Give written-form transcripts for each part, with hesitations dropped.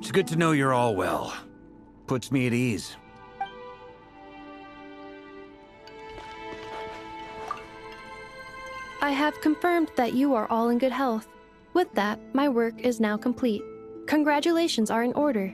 It's good to know you're all well. Puts me at ease. I have confirmed that you are all in good health. With that, my work is now complete. Congratulations are in order.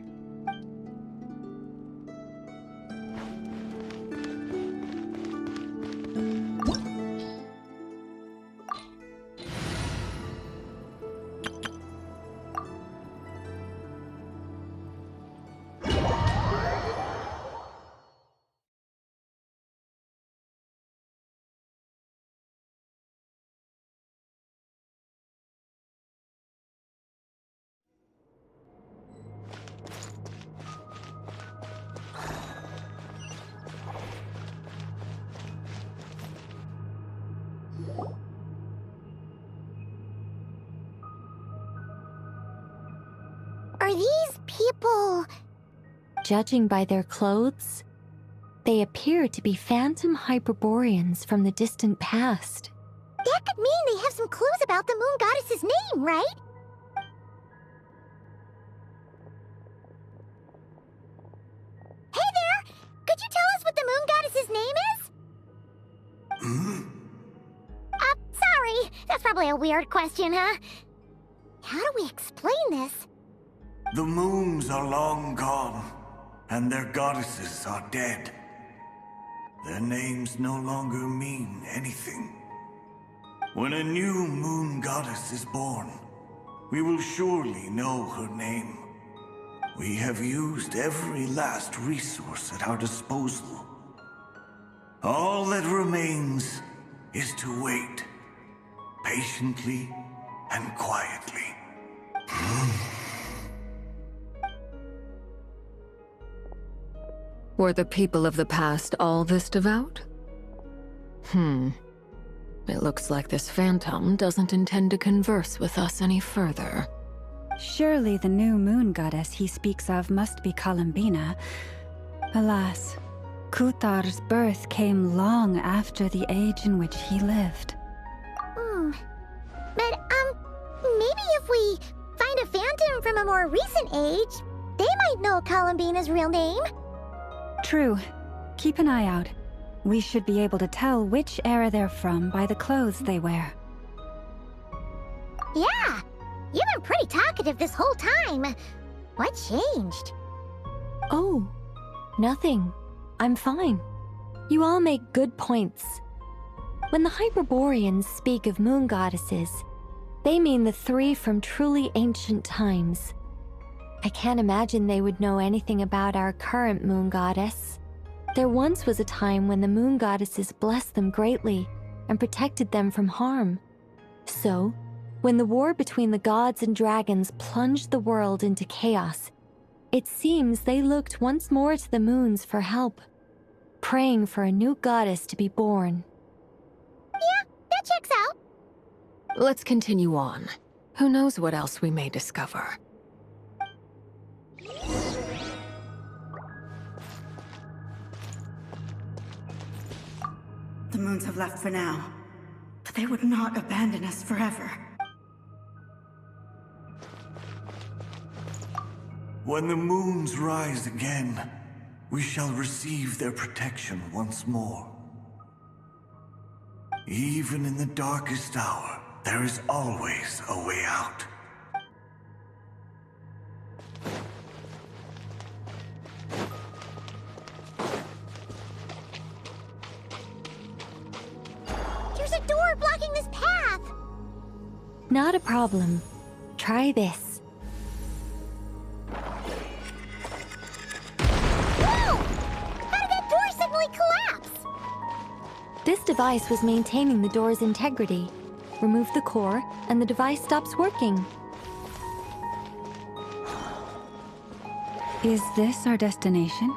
Are these people... Judging by their clothes, they appear to be phantom Hyperboreans from the distant past. That could mean they have some clues about the moon goddess's name, right? Hey there! Could you tell us what the moon goddess's name is? Sorry. That's probably a weird question, huh? How do we explain this? The moons are long gone, and their goddesses are dead. Their names no longer mean anything. When a new moon goddess is born, we will surely know her name. We have used every last resource at our disposal. All that remains is to wait, patiently and quietly. Were the people of the past all this devout? It looks like this phantom doesn't intend to converse with us any further. Surely the new moon goddess he speaks of must be Columbina. Alas, Kuthar's birth came long after the age in which he lived. But, maybe if we find a phantom from a more recent age, they might know Columbina's real name. True. Keep an eye out. We should be able to tell which era they're from by the clothes they wear. Yeah, you've been pretty talkative this whole time. What changed? Oh, nothing. I'm fine. You all make good points. When the Hyperboreans speak of moon goddesses, they mean the three from truly ancient times. I can't imagine they would know anything about our current moon goddess. There once was a time when the moon goddesses blessed them greatly and protected them from harm. So, when the war between the gods and dragons plunged the world into chaos, it seems they looked once more to the moons for help, praying for a new goddess to be born. Yeah, that checks out. Let's continue on. Who knows what else we may discover. The moons have left for now, but they would not abandon us forever. When the moons rise again, we shall receive their protection once more. Even in the darkest hour, there is always a way out. There's a door blocking this path! Not a problem. Try this. Whoa! How did that door suddenly collapse? This device was maintaining the door's integrity. Remove the core, and the device stops working. Is this our destination?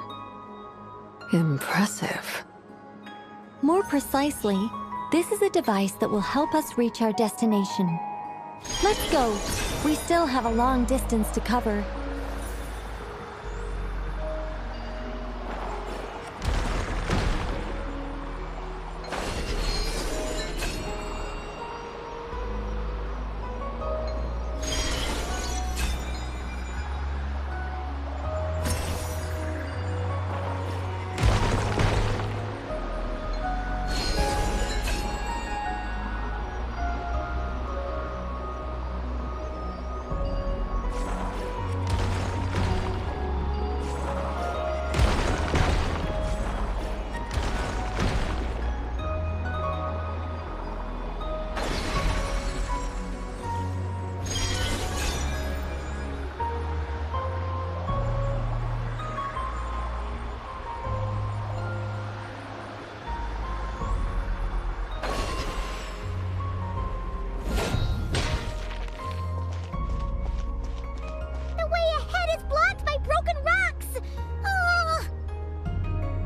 Impressive. More precisely, this is a device that will help us reach our destination. Let's go. We still have a long distance to cover.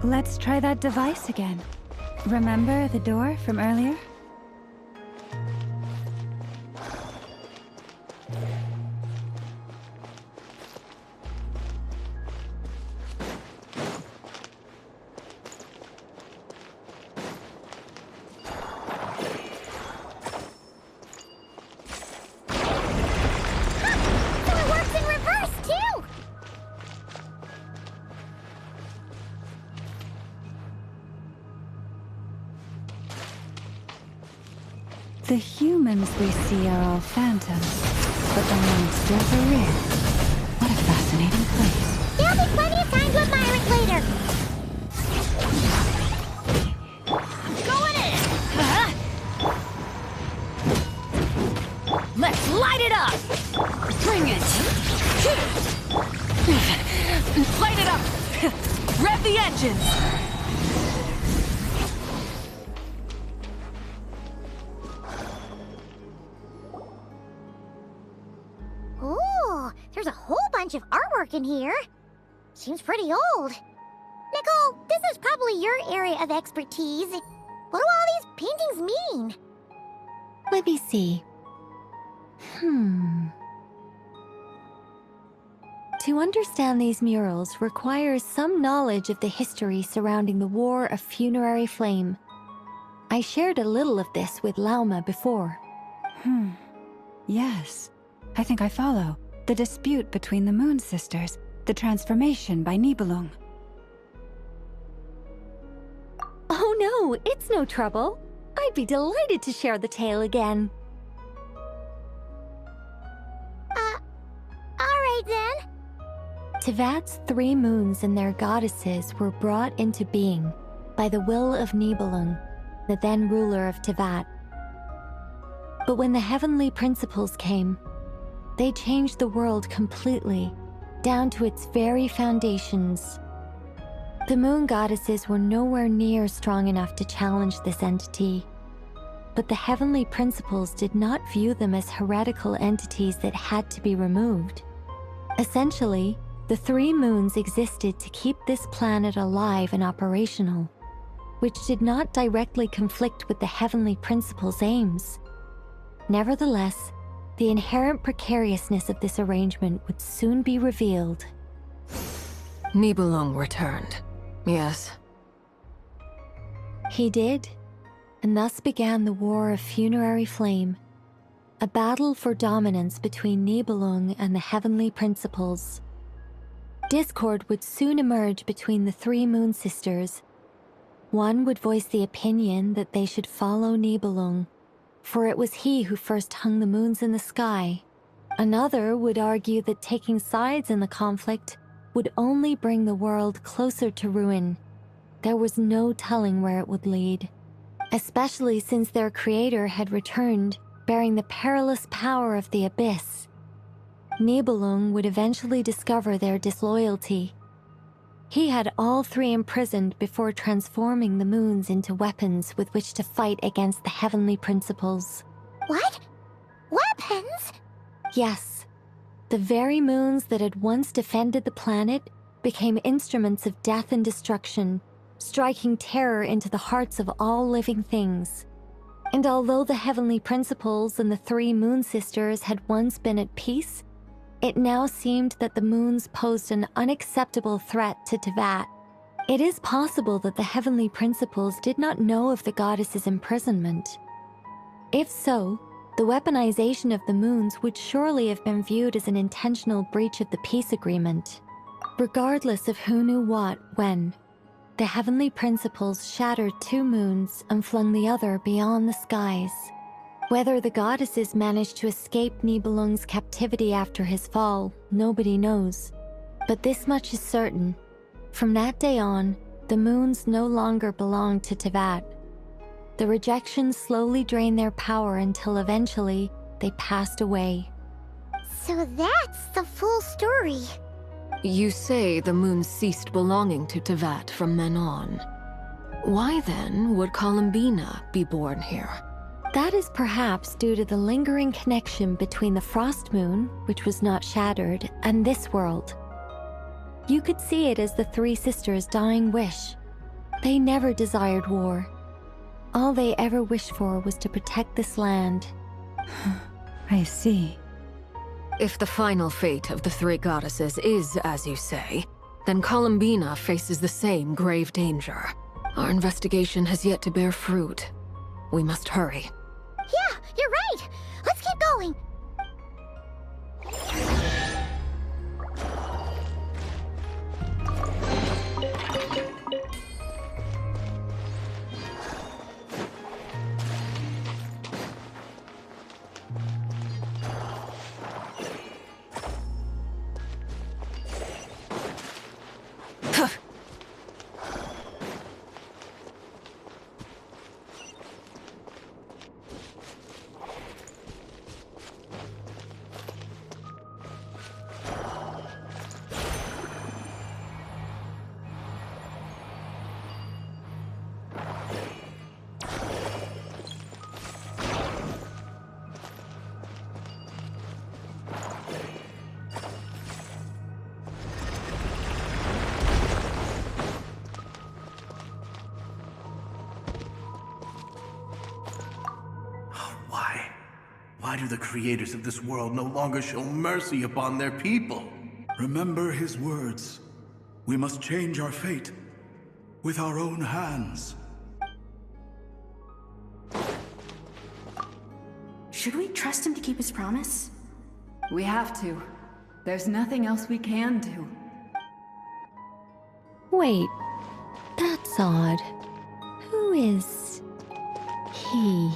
Let's try that device again. Remember the door from earlier? The humans we see are all phantoms, but the monsters are real. What a fascinating place. There'll be plenty of time to admire it later. Going in! Let's light it up! Bring it! Light it up! Rev the engines! There's a whole bunch of artwork in here. Seems pretty old. Nicole, this is probably your area of expertise. What do all these paintings mean? Let me see. To understand these murals requires some knowledge of the history surrounding the War of Funerary Flame. I shared a little of this with Lauma before. Yes, I think I follow. The dispute between the Moon Sisters, the transformation by Nibelung. Oh no, it's no trouble. I'd be delighted to share the tale again. Alright then. Tevat's 3 moons and their goddesses were brought into being by the will of Nibelung, the then ruler of Tevat. But when the heavenly principles came, they changed the world completely, down to its very foundations. The moon goddesses were nowhere near strong enough to challenge this entity, but the heavenly principles did not view them as heretical entities that had to be removed. Essentially, the 3 moons existed to keep this planet alive and operational, which did not directly conflict with the heavenly principles' aims. Nevertheless, the inherent precariousness of this arrangement would soon be revealed. Nibelung returned, yes. He did, and thus began the War of Funerary Flame, a battle for dominance between Nibelung and the heavenly principles. Discord would soon emerge between the 3 moon sisters. One would voice the opinion that they should follow Nibelung, for it was he who first hung the moons in the sky. Another would argue that taking sides in the conflict would only bring the world closer to ruin. There was no telling where it would lead, especially since their creator had returned, bearing the perilous power of the abyss. Nibelung would eventually discover their disloyalty. He had all 3 imprisoned before transforming the moons into weapons with which to fight against the heavenly principles. What? Weapons? Yes. The very moons that had once defended the planet became instruments of death and destruction, striking terror into the hearts of all living things. And although the heavenly principles and the 3 moon sisters had once been at peace, it now seemed that the moons posed an unacceptable threat to Tevat. It is possible that the heavenly principles did not know of the goddess's imprisonment. If so, the weaponization of the moons would surely have been viewed as an intentional breach of the peace agreement. Regardless of who knew what, when, the heavenly principles shattered 2 moons and flung the other beyond the skies. Whether the goddesses managed to escape Nibelung's captivity after his fall, nobody knows. But this much is certain. From that day on, the moons no longer belonged to Tevat. The rejection slowly drained their power until eventually they passed away. So that's the full story. You say the moons ceased belonging to Tevat from then on. Why then would Columbina be born here? That is perhaps due to the lingering connection between the Frost Moon, which was not shattered, and this world. You could see it as the 3 sisters' dying wish, They never desired war. All they ever wished for was to protect this land. I see. If the final fate of the three goddesses is as you say, then Columbina faces the same grave danger. Our investigation has yet to bear fruit. We must hurry. Yeah, you're right. Let's keep going. Why do the creators of this world no longer show mercy upon their people? Remember his words. We must change our fate with our own hands. Should we trust him to keep his promise? We have to. There's nothing else we can do. Wait, that's odd. Who is he?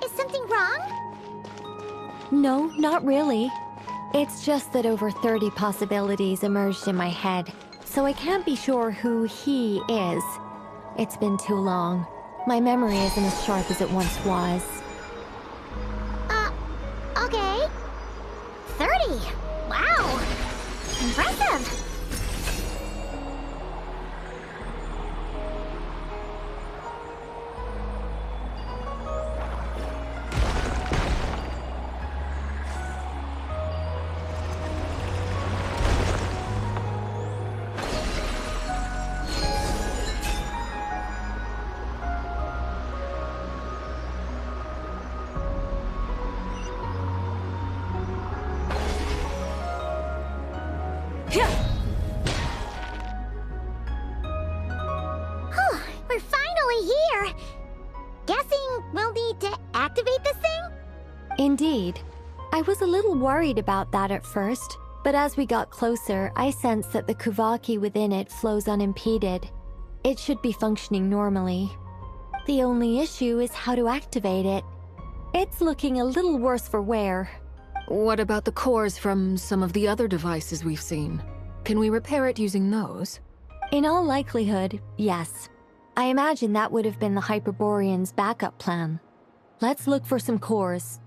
Is something wrong? No, not really. It's just that over 30 possibilities emerged in my head, so I can't be sure who he is. It's been too long. My memory isn't as sharp as it once was. Okay. 30. Wow. Impressive. We're finally here! Guessing we'll need to activate this thing? Indeed. I was a little worried about that at first, but as we got closer, I sensed that the Kuvaki within it flows unimpeded. It should be functioning normally. The only issue is how to activate it. It's looking a little worse for wear. What about the cores from some of the other devices we've seen? Can we repair it using those? In all likelihood, yes. I imagine that would have been the Hyperborean's backup plan. Let's look for some cores.